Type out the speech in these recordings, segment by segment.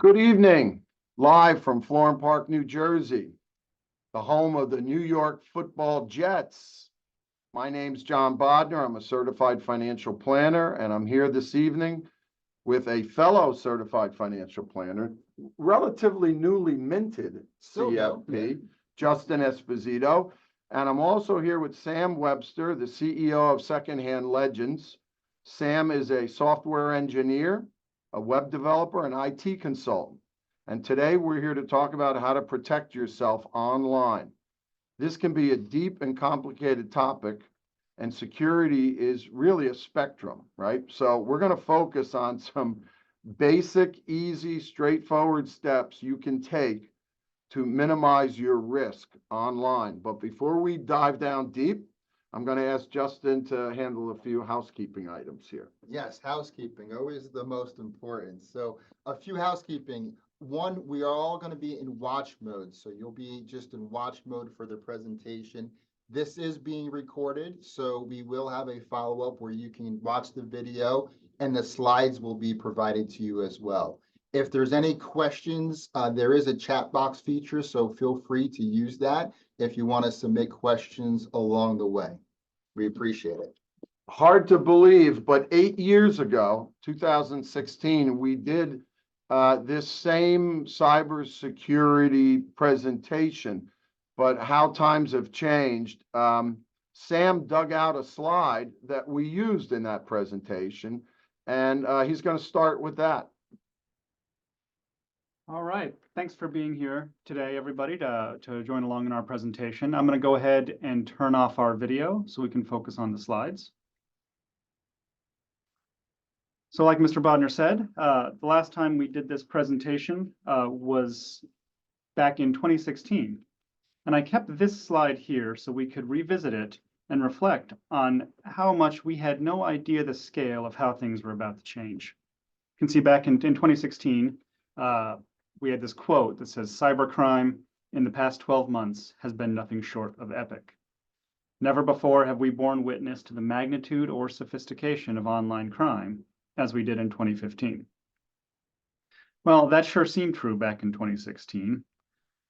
Good evening, live from Florham Park, New Jersey, the home of the New York Football Jets. My name's John Bodner. I'm a certified financial planner, and I'm here this evening with a fellow certified financial planner, relatively newly minted CFP, Justin Esposito. And I'm also here with Sam Webster, the CEO of Secondhand Legends. Sam is a software engineer, a web developer, and IT consultant. And today we're here to talk about how to protect yourself online. This can be a deep and complicated topic, and security is really a spectrum, right? So we're going to focus on some basic, easy, straightforward steps you can take to minimize your risk online. But before we dive down deep, I'm going to ask Justin to handle a few housekeeping items here. Yes, housekeeping, always the most important. So a few housekeeping. One, we are all going to be in watch mode. So you'll be just in watch mode for the presentation. This is being recorded, so we will have a follow-up where you can watch the video and the slides will be provided to you as well. If there's any questions, there is a chat box feature, so feel free to use that if you want to submit questions along the way. We appreciate it. Hard to believe, but 8 years ago, 2016, we did this same cybersecurity presentation, but how times have changed. Sam dug out a slide that we used in that presentation, and he's going to start with that. All right, thanks for being here today, everybody, to join along in our presentation. I'm going to go ahead and turn off our video so we can focus on the slides. So like Mr. Bodner said, the last time we did this presentation was back in 2016. And I kept this slide here so we could revisit it and reflect on how much we had no idea the scale of how things were about to change. You can see back in 2016, we had this quote that says, "Cybercrime in the past 12 months has been nothing short of epic. Never before have we borne witness to the magnitude or sophistication of online crime as we did in 2015. Well, that sure seemed true back in 2016,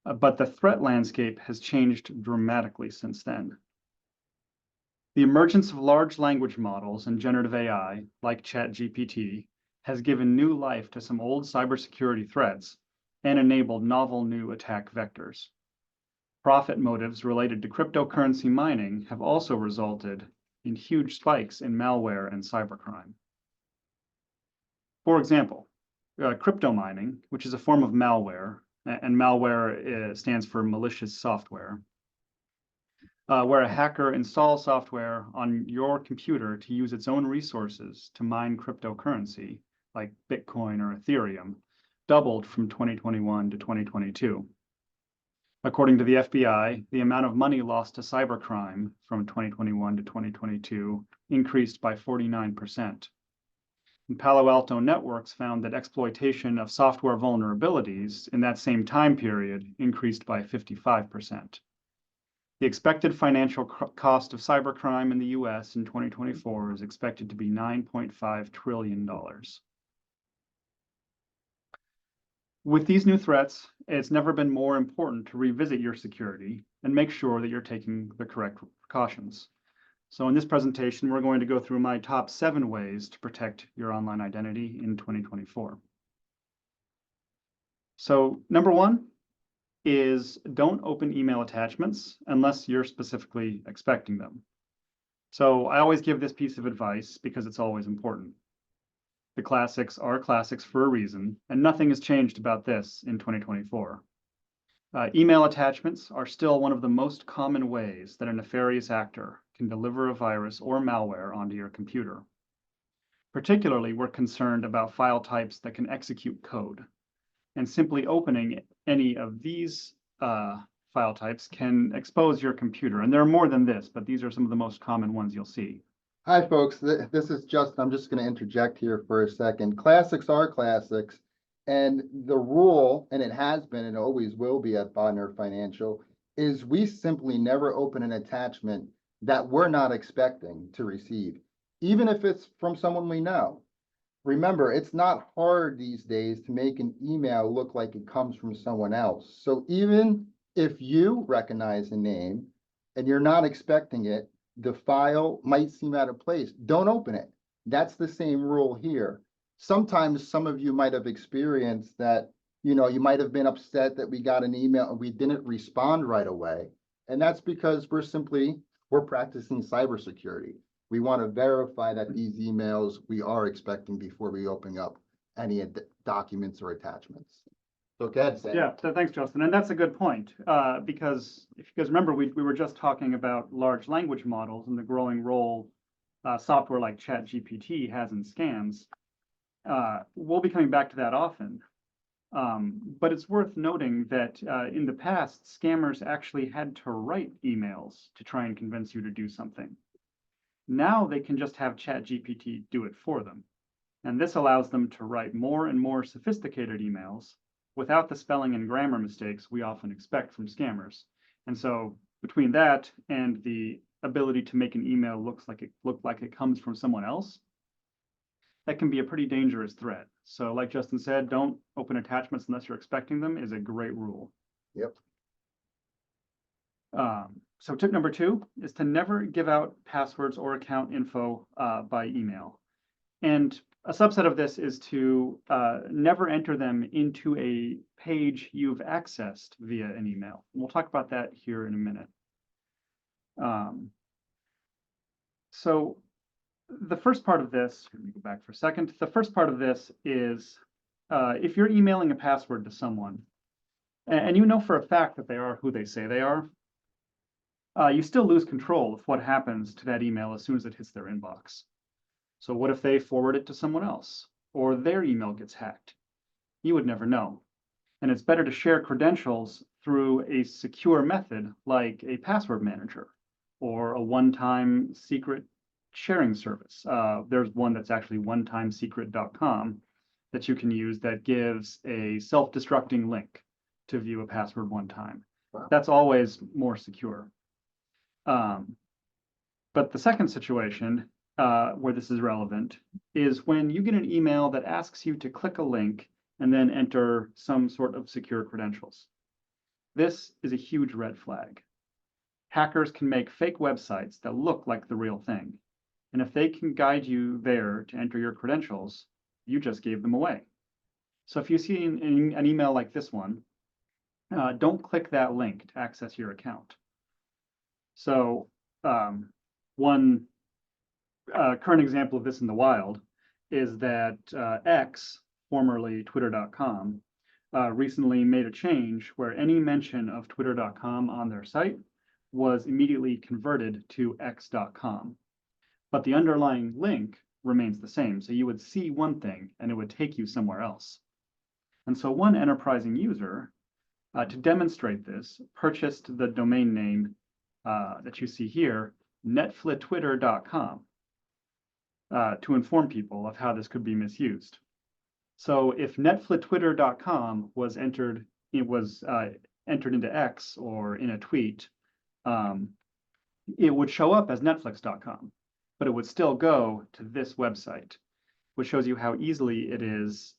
but the threat landscape has changed dramatically since then. The emergence of large language models and generative AI, like ChatGPT, has given new life to some old cybersecurity threats and enabled novel new attack vectors. Profit motives related to cryptocurrency mining have also resulted in huge spikes in malware and cybercrime. For example, crypto mining, which is a form of malware, and malware stands for malicious software, where a hacker installs software on your computer to use its own resources to mine cryptocurrency, like Bitcoin or Ethereum, doubled from 2021 to 2022. According to the FBI, the amount of money lost to cybercrime from 2021 to 2022 increased by 49%. And Palo Alto Networks found that exploitation of software vulnerabilities in that same time period increased by 55%. The expected financial cost of cybercrime in the US in 2024 is expected to be $9.5 trillion. With these new threats, it's never been more important to revisit your security and make sure that you're taking the correct precautions. So in this presentation, we're going to go through my top 7 ways to protect your online identity in 2024. So number 1 is don't open email attachments unless you're specifically expecting them. So I always give this piece of advice because it's always important. The classics are classics for a reason, and nothing has changed about this in 2024. Email attachments are still one of the most common ways that a nefarious actor can deliver a virus or malware onto your computer. Particularly, we're concerned about file types that can execute code, and simply opening any of these file types can expose your computer. And there are more than this, but these are some of the most common ones you'll see. Hi, folks. This is Justin. I'm just going to interject here for a second. Classics are classics. And the rule, and it has been and always will be at Bodner Financial, is we simply never open an attachment that we're not expecting to receive, even if it's from someone we know. remember, it's not hard these days to make an email look like it comes from someone else. So even if you recognize a name and you're not expecting it, the file might seem out of place. Don't open it. That's the same rule here. Sometimes some of you might have experienced that, you might have been upset that we got an email and we didn't respond right away. And that's because we're practicing cybersecurity. We want to verify that these emails we are expecting before we open up any documents or attachments. So go ahead, Sam. Yeah, thanks, Justin. And that's a good point, because if you guys remember, we were just talking about large language models and the growing role software like ChatGPT has in scams. We'll be coming back to that often. But it's worth noting that in the past, scammers actually had to write emails to try and convince you to do something. Now they can just have ChatGPT do it for them. And this allows them to write more and more sophisticated emails without the spelling and grammar mistakes we often expect from scammers. And so between that and the ability to make an email look like it comes from someone else, that can be a pretty dangerous threat. So like Justin said, don't open attachments unless you're expecting them is a great rule. Yep. So tip number 2 is to never give out passwords or account info by email. And a subset of this is to never enter them into a page you've accessed via an email. And we'll talk about that here in a minute. So the first part of this, let me go back for a second. The first part of this is if you're emailing a password to someone, and you know for a fact that they are who they say they are, you still lose control of what happens to that email as soon as it hits their inbox. So what if they forward it to someone else or their email gets hacked? You would never know. And it's better to share credentials through a secure method like a password manager or a one-time secret sharing service. There's one that's actually onetimesecret.com that you can use that gives a self-destructing link to view a password one time. Wow. That's always more secure. But the second situation where this is relevant is when you get an email that asks you to click a link and then enter some sort of secure credentials. This is a huge red flag. Hackers can make fake websites that look like the real thing. And if they can guide you there to enter your credentials, you just gave them away. So if you see an email like this one, don't click that link to access your account. So one current example of this in the wild is that X, formerly twitter.com, recently made a change where any mention of twitter.com on their site was immediately converted to x.com. But the underlying link remains the same. So you would see one thing and it would take you somewhere else. And so one enterprising user, to demonstrate this, purchased the domain name that you see here, netflitwitter.com, to inform people of how this could be misused. So if netflitwitter.com was entered, entered into X or in a tweet, it would show up as netflix.com, but it would still go to this website, which shows you how easily it is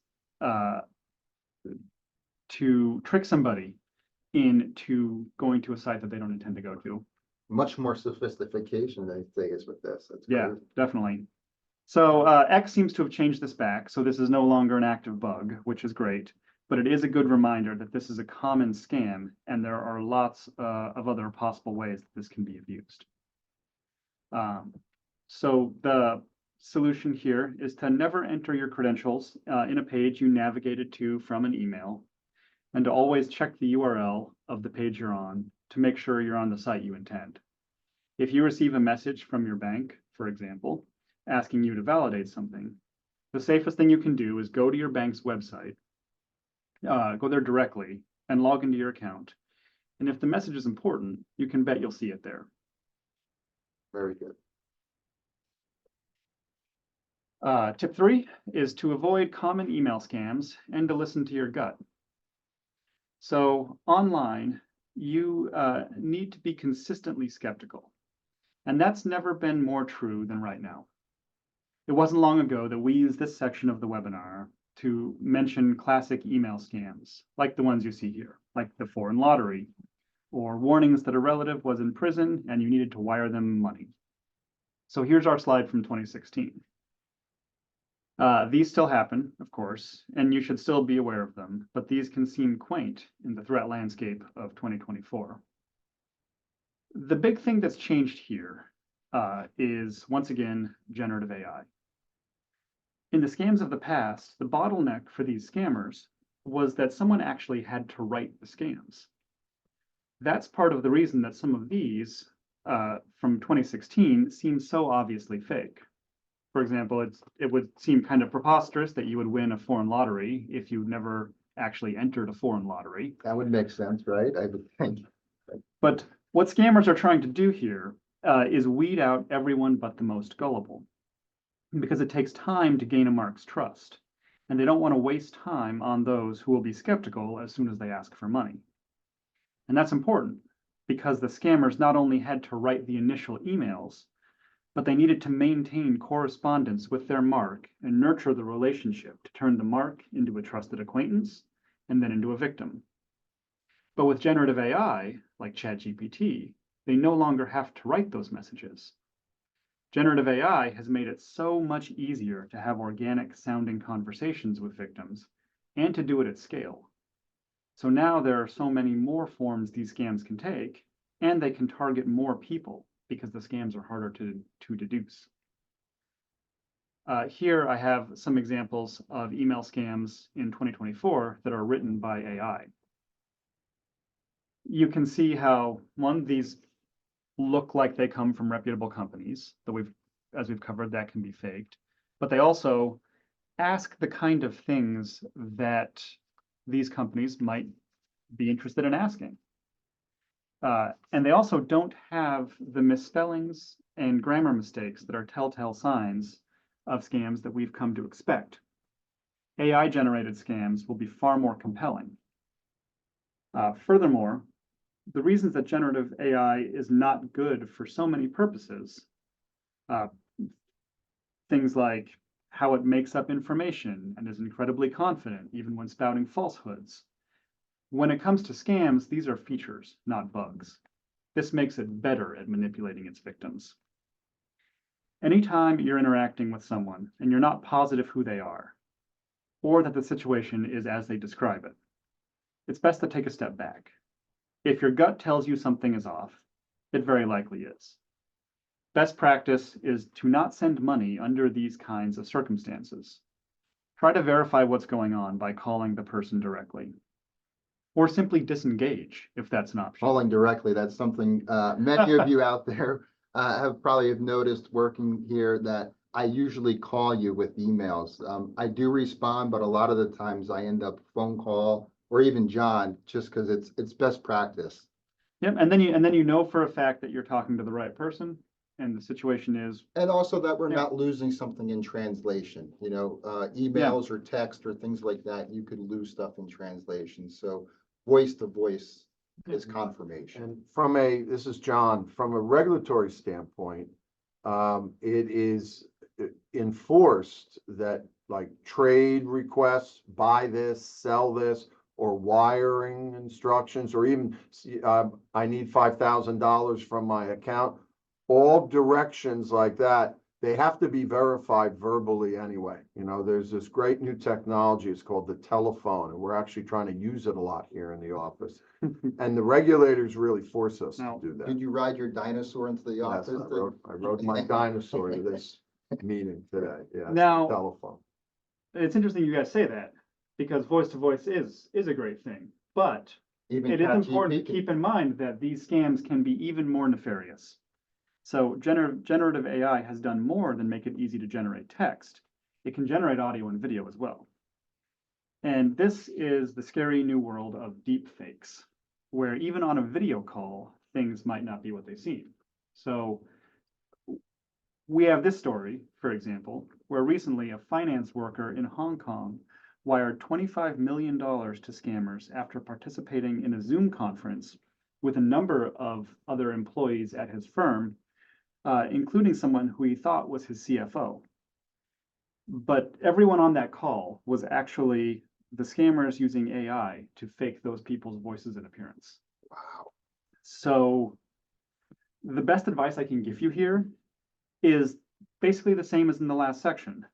to trick somebody into going to a site that they don't intend to go to. Much more sophistication, I think, is with this. That's Yeah, great. definitely. So X seems to have changed this back, so this is no longer an active bug, which is great, but it is a good reminder that this is a common scam, and there are lots of other possible ways that this can be abused. So the solution here is to never enter your credentials in a page you navigated to from an email, and to always check the URL of the page you're on to make sure you're on the site you intend. If you receive a message from your bank, for example, asking you to validate something, the safest thing you can do is go to your bank's website, go there directly and log into your account. And if the message is important, you can bet you'll see it there. Very good. Tip 3 is to avoid common email scams and to listen to your gut. So online, you need to be consistently skeptical. And that's never been more true than right now. It wasn't long ago that we used this section of the webinar to mention classic email scams, like the ones you see here, like the foreign lottery, or warnings that a relative was in prison and you needed to wire them money. So here's our slide from 2016. These still happen, of course, and you should still be aware of them, but these can seem quaint in the threat landscape of 2024. The big thing that's changed here is, once again, generative AI. In the scams of the past, the bottleneck for these scammers was that someone actually had to write the scams. That's part of the reason that some of these from 2016 seem so obviously fake. For example, it would seem kind of preposterous that you would win a foreign lottery if you never actually entered a foreign lottery. That would make sense, right? I would think. But what scammers are trying to do here is weed out everyone but the most gullible, because it takes time to gain a mark's trust, and they don't want to waste time on those who will be skeptical as soon as they ask for money. And that's important, because the scammers not only had to write the initial emails, but they needed to maintain correspondence with their mark and nurture the relationship to turn the mark into a trusted acquaintance and then into a victim. But with generative AI, like ChatGPT, they no longer have to write those messages. Generative AI has made it so much easier to have organic sounding conversations with victims and to do it at scale. So now there are so many more forms these scams can take, and they can target more people because the scams are harder to deduce. Here I have some examples of email scams in 2024 that are written by AI. You can see how, one, these look like they come from reputable companies, though as we've covered, that can be faked. But they also ask the kind of things that these companies might be interested in asking. And they also don't have the misspellings and grammar mistakes that are telltale signs of scams that we've come to expect. AI-generated scams will be far more compelling. Furthermore, the reasons that generative AI is not good for so many purposes, things like how it makes up information and is incredibly confident even when spouting falsehoods. When it comes to scams, these are features, not bugs. This makes it better at manipulating its victims. Anytime you're interacting with someone and you're not positive who they are, or that the situation is as they describe it, it's best to take a step back. If your gut tells you something is off, it very likely is. Best practice is to not send money under these kinds of circumstances. Try to verify what's going on by calling the person directly, or simply disengage if that's an option. Calling directly, that's something many of you out there have probably noticed working here, that I usually call you with emails. I do respond, but a lot of the times I end up phone call or even John, just because it's best practice. Yep, and then you know for a fact that you're talking to the right person, and the situation is. And also that we're Yeah. not losing something in translation, emails or text or things like that, you could lose stuff in translation. So voice to voice is confirmation. And this is John, from a regulatory standpoint, it is enforced that like trade requests, buy this, sell this, or wiring instructions, or even I need $5,000 from my account, all directions like that, they have to be verified verbally anyway. There's this great new technology, it's called the telephone, and we're actually trying to use it a lot here in the office. And the regulators really force us to do that. Did you ride your dinosaur into the Yes, office? I rode my dinosaur to this meeting today, yeah. Now- Telephone. It's interesting you guys say that, because voice to voice is a great thing, but Even it is ChatGPT important to keep in mind that these scams can be even more nefarious. So generative AI has done more than make it easy to generate text. It can generate audio and video as well. And this is the scary new world of deep fakes, where even on a video call, things might not be what they seem. So we have this story, for example, where recently a finance worker in Hong Kong wired $25 million to scammers after participating in a Zoom conference with a number of other employees at his firm, including someone who he thought was his CFO. But everyone on that call was actually the scammers using AI to fake those people's voices and appearance. Wow. So the best advice I can give you here is basically the same as in the last section.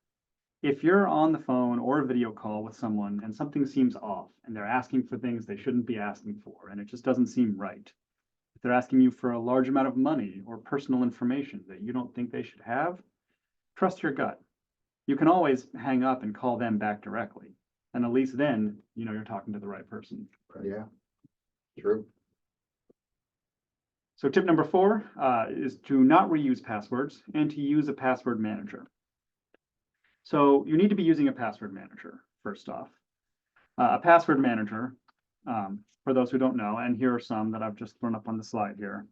If you're on the phone or a video call with someone and something seems off and they're asking for things they shouldn't be asking for, and it just doesn't seem right, if they're asking you for a large amount of money or personal information that you don't think they should have, trust your gut. You can always hang up and call them back directly. And at least then, you know, you're talking to the right person. Yeah, true. So tip number 4 is to not reuse passwords and to use a password manager. So you need to be using a password manager, first off. A password manager, for those who don't know, and here are some that I've just thrown up on the slide here,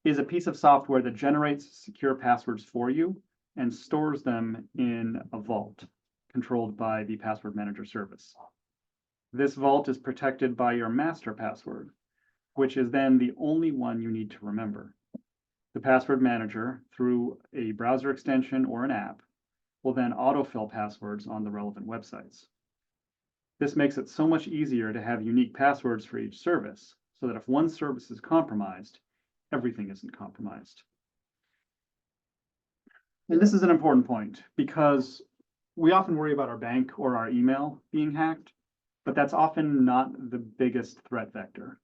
is a piece of software that generates secure passwords for you and stores them in a vault controlled by the password manager service. This vault is protected by your master password, which is then the only one you need to remember. The password manager, through a browser extension or an app, will then autofill passwords on the relevant websites. This makes it so much easier to have unique passwords for each service, so that if one service is compromised, everything isn't compromised. And this is an important point because we often worry about our bank or our email being hacked, but that's often not the biggest threat vector.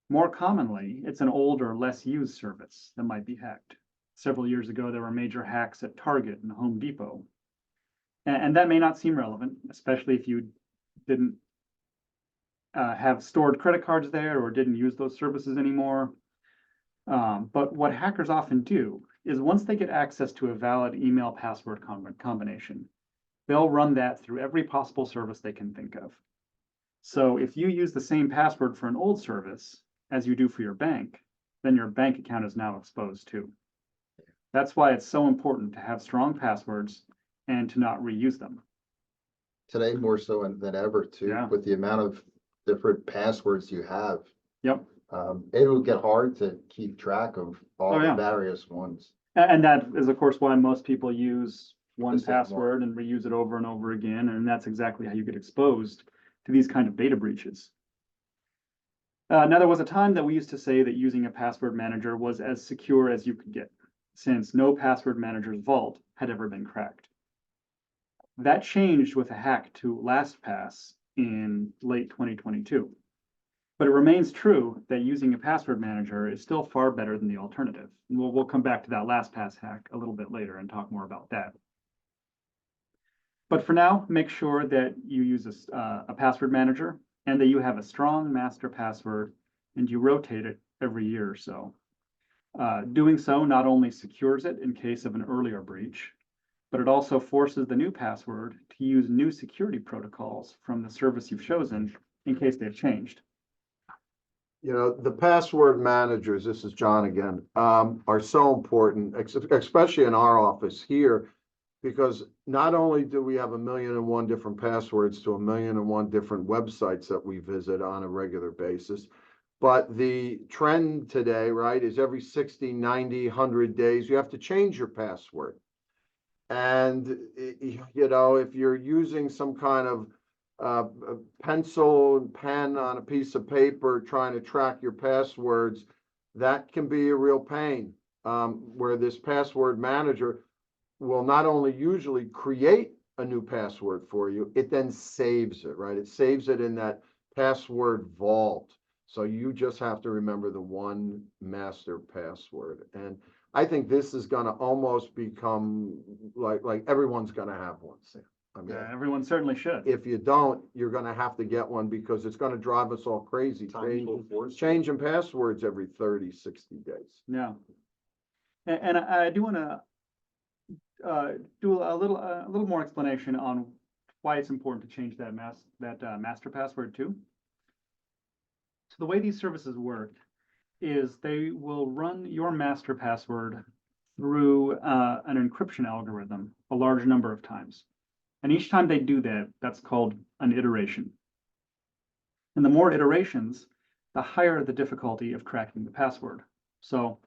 More commonly, it's an old or less used service that might be hacked. Several years ago, there were major hacks at Target and Home Depot. And that may not seem relevant, especially if you didn't have stored credit cards there or didn't use those services anymore. But what hackers often do is once they get access to a valid email password combination, they'll run that through every possible service they can think of. So if you use the same password for an old service as you do for your bank, then your bank account is now exposed too. That's why it's so important to have strong passwords and to not reuse them. Today, more so than ever too, Yeah. with the amount of different passwords you have. Yep. It will get hard to keep track of all Oh, the yeah. various ones. And that is, of course, why most people use one The same one. password and reuse it over and over again. And that's exactly how you get exposed to these kind of data breaches. Now, there was a time that we used to say that using a password manager was as secure as you could get, since no password manager's vault had ever been cracked. That changed with a hack to LastPass in late 2022. But it remains true that using a password manager is still far better than the alternative. And we'll come back to that LastPass hack a little bit later and talk more about that. But for now, make sure that you use a password manager and that you have a strong master password and you rotate it every year or so. Doing so not only secures it in case of an earlier breach, but it also forces the new password to use new security protocols from the service you've chosen in case they've changed. You know, the password managers, this is John again, are so important, especially in our office here, because not only do we have 1,000,001 different passwords to 1,000,001 different websites that we visit on a regular basis, but the trend today, right, is every 60, 90, 100 days, you have to change your password. And, you know, if you're using some kind of a pencil and pen on a piece of paper trying to track your passwords, that can be a real pain. Where this password manager will not only usually create a new password for you, it then saves it, right? It saves it in that password vault. So you just have to remember the one master password. And I think this is going to almost become like everyone's going to have one soon. I mean, Everyone certainly should. if you don't, you're gonna have to get one because it's gonna drive us all crazy. Changing passwords every 30, 60 days. Yeah. And I do want to do a little more explanation on why it's important to change that master password too. So the way these services work is they will run your master password through an encryption algorithm a large number of times. And each time they do that, that's called an iteration. And the more iterations, the higher the difficulty of cracking the password. So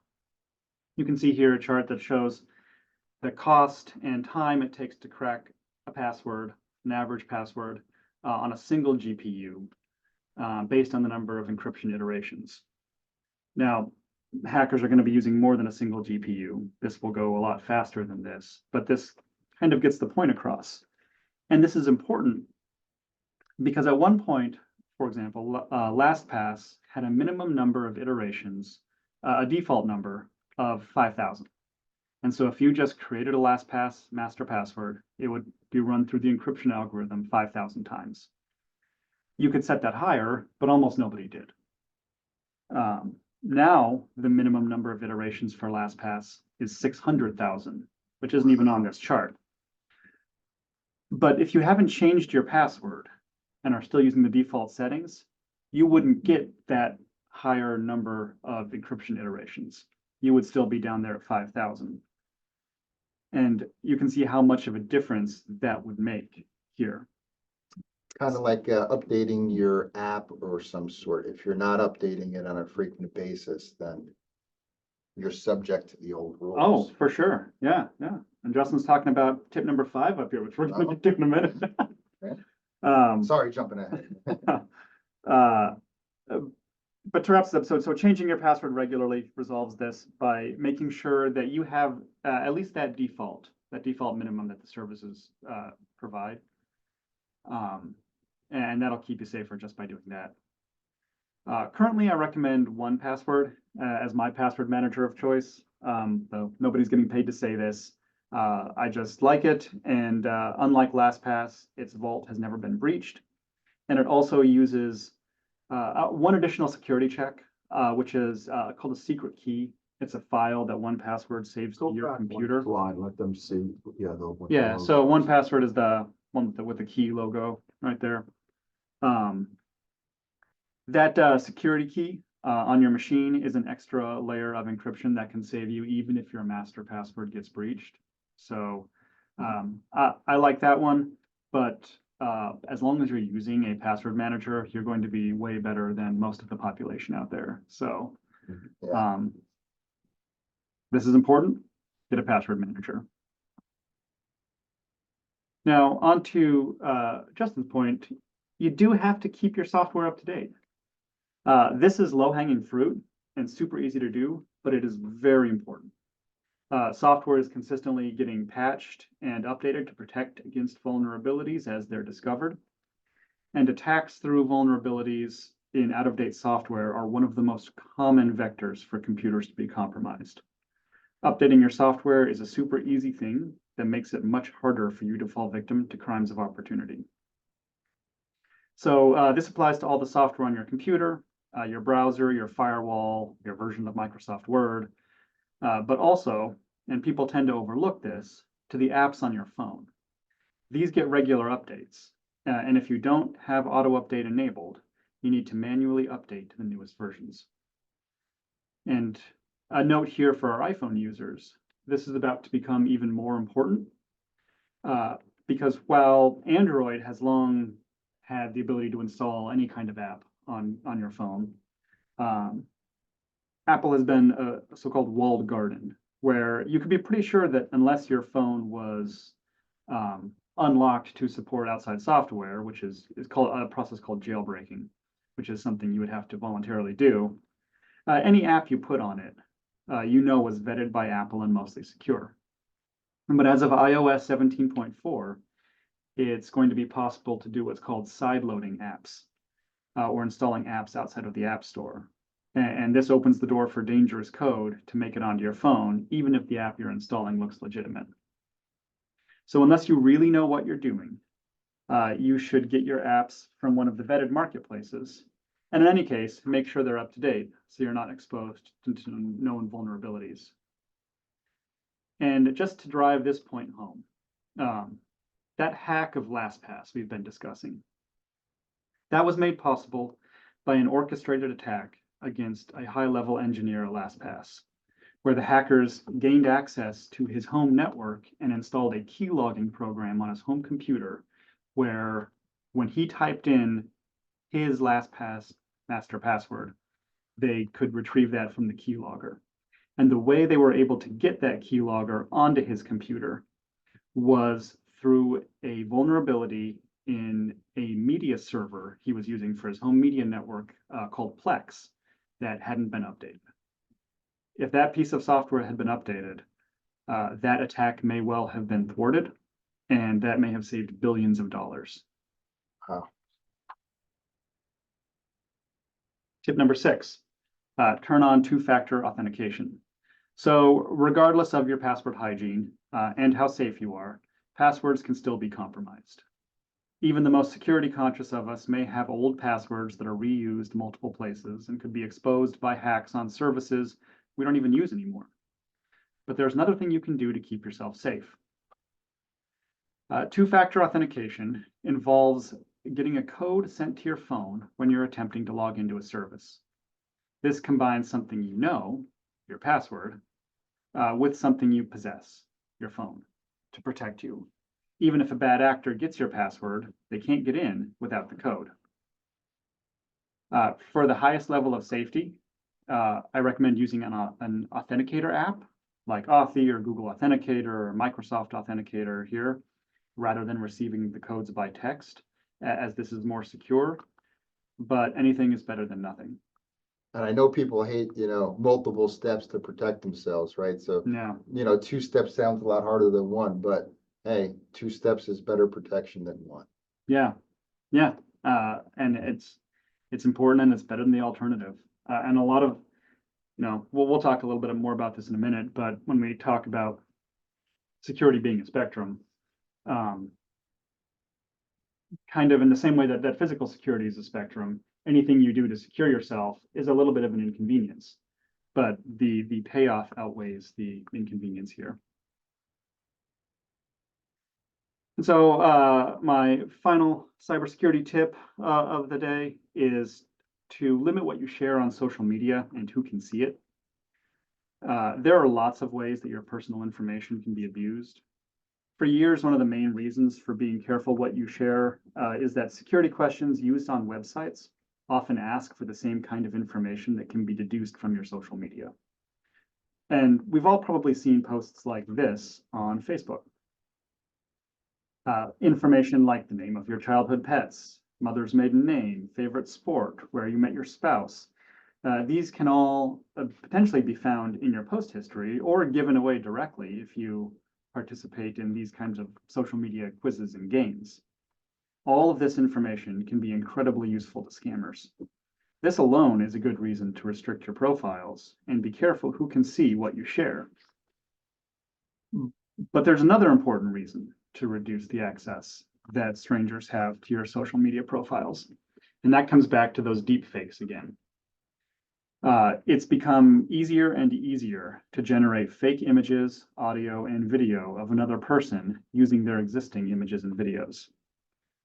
you can see here a chart that shows the cost and time it takes to crack a password, an average password, on a single GPU, based on the number of encryption iterations. Now, hackers are going to be using more than a single GPU. This will go a lot faster than this, but this kind of gets the point across. And this is important because at one point, for example, LastPass had a minimum number of iterations, a default number of 5,000. And so if you just created a LastPass master password, it would be run through the encryption algorithm 5,000 times. You could set that higher, but almost nobody did. Now, the minimum number of iterations for LastPass is 600,000, which isn't even on this chart. But if you haven't changed your password and are still using the default settings, you wouldn't get that higher number of encryption iterations. You would still be down there at 5,000. And you can see how much of a difference that would make here. Kind of like updating your app or some sort. If you're not updating it on a frequent basis, then you're subject to the old rules. Oh, for sure. Yeah, yeah. And Justin's talking about tip number 5 up here, which we're going to do in a minute. Okay. Sorry, jumping ahead. But to wrap this up, so changing your password regularly resolves this by making sure that you have at least that default minimum that the services provide. And that'll keep you safer just by doing that. Currently, I recommend 1Password as my password manager of choice. Though nobody's getting paid to say this. I just like it, and unlike LastPass, its vault has never been breached. And it also uses one additional security check, which is called a secret key. It's a file that 1Password saves to your computer. Slide, let them see. Yeah. Yeah, so 1Password is the one with the key logo right there. That security key on your machine is an extra layer of encryption that can save you even if your master password gets breached. So I like that one, but as long as you're using a password manager, you're going to be way better than most of the population out there. So this is important. Get a password manager. Now, on to Justin's point, you do have to keep your software up to date. This is low-hanging fruit and super easy to do, but it is very important. Software is consistently getting patched and updated to protect against vulnerabilities as they're discovered. And attacks through vulnerabilities in out-of-date software are one of the most common vectors for computers to be compromised. Updating your software is a super easy thing that makes it much harder for you to fall victim to crimes of opportunity. So this applies to all the software on your computer, your browser, your firewall, your version of Microsoft Word, but also, and people tend to overlook this, to the apps on your phone. These get regular updates, and if you don't have auto update enabled, you need to manually update to the newest versions. And a note here for our iPhone users, this is about to become even more important because while Android has long had the ability to install any kind of app on your phone, Apple has been a so-called walled garden, where you could be pretty sure that unless your phone was unlocked to support outside software, which is called a process called jailbreaking, which is something you would have to voluntarily do, any app you put on it, was vetted by Apple and mostly secure. But as of iOS 17.4, it's going to be possible to do what's called sideloading apps, or installing apps outside of the App Store. And this opens the door for dangerous code to make it onto your phone, even if the app you're installing looks legitimate. So unless you really know what you're doing, you should get your apps from one of the vetted marketplaces. And in any case, make sure they're up to date so you're not exposed to known vulnerabilities. And just to drive this point home, that hack of LastPass we've been discussing, that was made possible by an orchestrated attack against a high-level engineer at LastPass, where the hackers gained access to his home network and installed a key logging program on his home computer, where when he typed in his LastPass master password, they could retrieve that from the keylogger. And the way they were able to get that keylogger onto his computer was through a vulnerability in a media server he was using for his home media network called Plex that hadn't been updated. If that piece of software had been updated, that attack may well have been thwarted, and that may have saved billions of dollars. Wow. Tip number 6, turn on two-factor authentication. So regardless of your password hygiene and how safe you are, passwords can still be compromised. Even the most security conscious of us may have old passwords that are reused multiple places and could be exposed by hacks on services we don't even use anymore. But there's another thing you can do to keep yourself safe. Two-factor authentication involves getting a code sent to your phone when you're attempting to log into a service. This combines something you know, your password, with something you possess, your phone, to protect you. Even if a bad actor gets your password, they can't get in without the code. For the highest level of safety, I recommend using an authenticator app like Authy or Google Authenticator or Microsoft Authenticator here, rather than receiving the codes by text, as this is more secure, but anything is better than nothing. And I know people hate, multiple steps to protect themselves, right? So, Yeah, 2 steps sounds a lot harder than one, but hey, 2 steps is better protection than one. yeah, and it's important and it's better than the alternative. And a lot of, we'll talk a little bit more about this in a minute, but when we talk about security being a spectrum, kind of in the same way that physical security is a spectrum, anything you do to secure yourself is a little bit of an inconvenience, but the payoff outweighs the inconvenience here. And so my final cybersecurity tip of the day is to limit what you share on social media and who can see it. There are lots of ways that your personal information can be abused. For years, one of the main reasons for being careful what you share is that security questions used on websites often ask for the same kind of information that can be deduced from your social media. And we've all probably seen posts like this on Facebook. Information like the name of your childhood pets, mother's maiden name, favorite sport, where you met your spouse. These can all potentially be found in your post history or given away directly if you participate in these kinds of social media quizzes and games. All of this information can be incredibly useful to scammers. This alone is a good reason to restrict your profiles and be careful who can see what you share. But there's another important reason to reduce the access that strangers have to your social media profiles. And that comes back to those deep fakes again. It's become easier and easier to generate fake images, audio, and video of another person using their existing images and videos.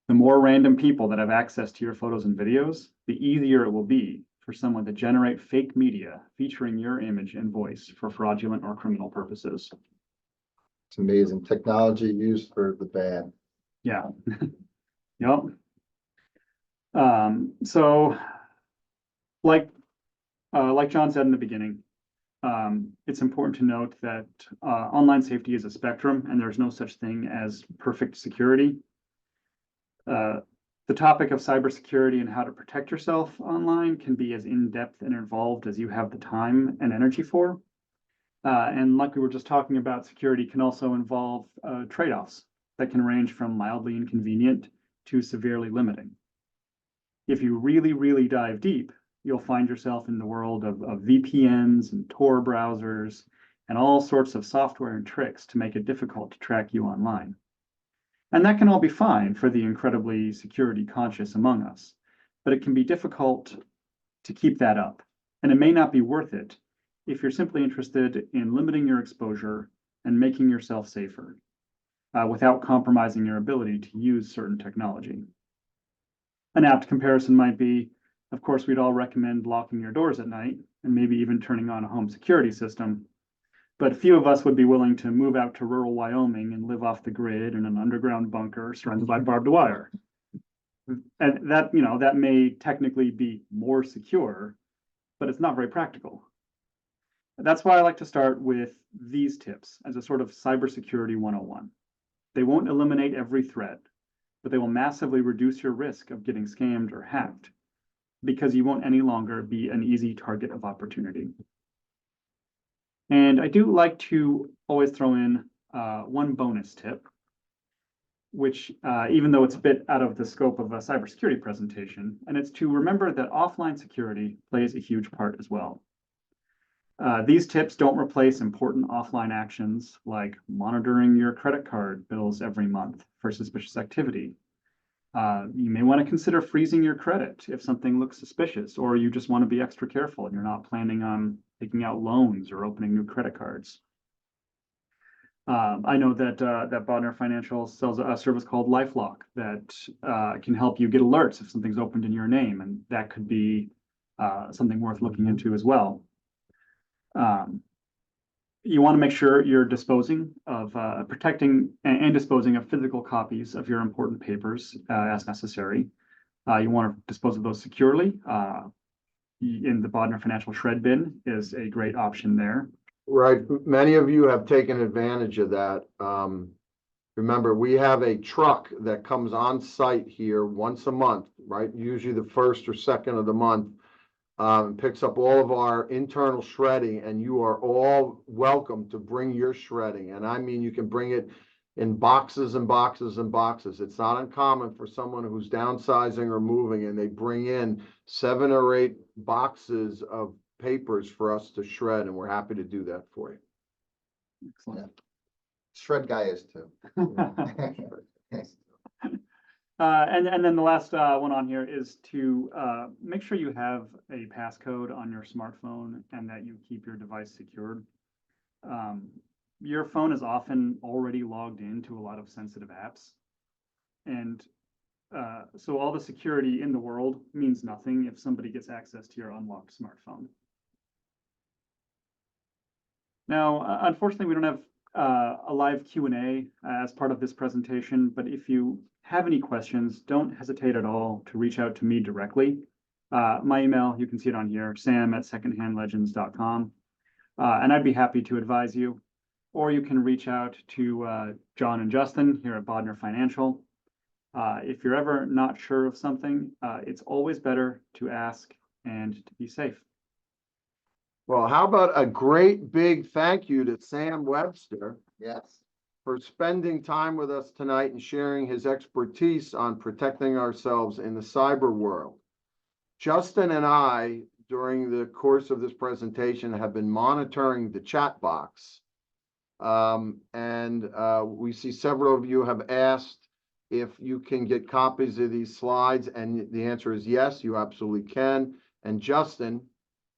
The more random people that have access to your photos and videos, the easier it will be for someone to generate fake media featuring your image and voice for fraudulent or criminal purposes. It's amazing. Technology used for the bad. Yeah. Yep. So like John said in the beginning, it's important to note that online safety is a spectrum and there's no such thing as perfect security. The topic of cybersecurity and how to protect yourself online can be as in-depth and involved as you have the time and energy for. And like we were just talking about, security can also involve trade-offs that can range from mildly inconvenient to severely limiting. If you really, really dive deep, you'll find yourself in the world of VPNs and Tor browsers and all sorts of software and tricks to make it difficult to track you online. And that can all be fine for the incredibly security conscious among us, but it can be difficult to keep that up. And it may not be worth it if you're simply interested in limiting your exposure and making yourself safer without compromising your ability to use certain technology. An apt comparison might be, of course, we'd all recommend locking your doors at night and maybe even turning on a home security system. But few of us would be willing to move out to rural Wyoming and live off the grid in an underground bunker surrounded by barbed wire. And that may technically be more secure, but it's not very practical. That's why I like to start with these tips as a sort of cybersecurity 101. They won't eliminate every threat, but they will massively reduce your risk of getting scammed or hacked because you won't any longer be an easy target of opportunity. And I do like to always throw in one bonus tip, which even though it's a bit out of the scope of a cybersecurity presentation, and it's to remember that offline security plays a huge part as well. These tips don't replace important offline actions like monitoring your credit card bills every month for suspicious activity. You may want to consider freezing your credit if something looks suspicious, or you just want to be extra careful and you're not planning on taking out loans or opening new credit cards. I know that Bodner Financial sells a service called LifeLock that can help you get alerts if something's opened in your name, and that could be something worth looking into as well. You want to make sure you're disposing of protecting and disposing of physical copies of your important papers as necessary. You want to dispose of those securely. In the Bodner Financial Shred Bin is a great option there. Right, many of you have taken advantage of that. Remember, we have a truck that comes on site here once a month, right? Usually the first or second of the month. Picks up all of our internal shredding, and you are all welcome to bring your shredding. And I mean, you can bring it in boxes and boxes and boxes. It's not uncommon for someone who's downsizing or moving and they bring in 7 or 8 boxes of papers for us to shred, and we're happy to do that for you. Excellent. Shred guy is too. And then the last one on here is to make sure you have a passcode on your smartphone and that you keep your device secured. Your phone is often already logged into a lot of sensitive apps. And so all the security in the world means nothing if somebody gets access to your unlocked smartphone. Now, unfortunately, we don't have a live Q&A as part of this presentation, but if you have any questions, don't hesitate at all to reach out to me directly. My email, you can see it on here, sam@secondhandlegends.com, and I'd be happy to advise you. Or you can reach out to John and Justin here at Bodner Financial. If you're ever not sure of something, it's always better to ask and to be safe. Well, how about a great big thank you to Sam Webster Yes. for spending time with us tonight and sharing his expertise on protecting ourselves in the cyber world. Justin and I, during the course of this presentation, have been monitoring the chat box. We see several of you have asked if you can get copies of these slides, and the answer is yes, you absolutely can. And Justin,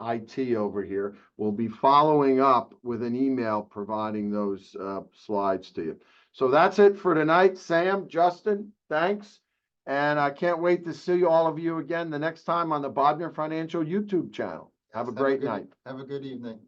IT over here, will be following up with an email providing those slides to you. So that's it for tonight. Sam, Justin, thanks. And I can't wait to see all of you again the next time on the Bodner Financial YouTube channel. Have a great night. Have a good evening.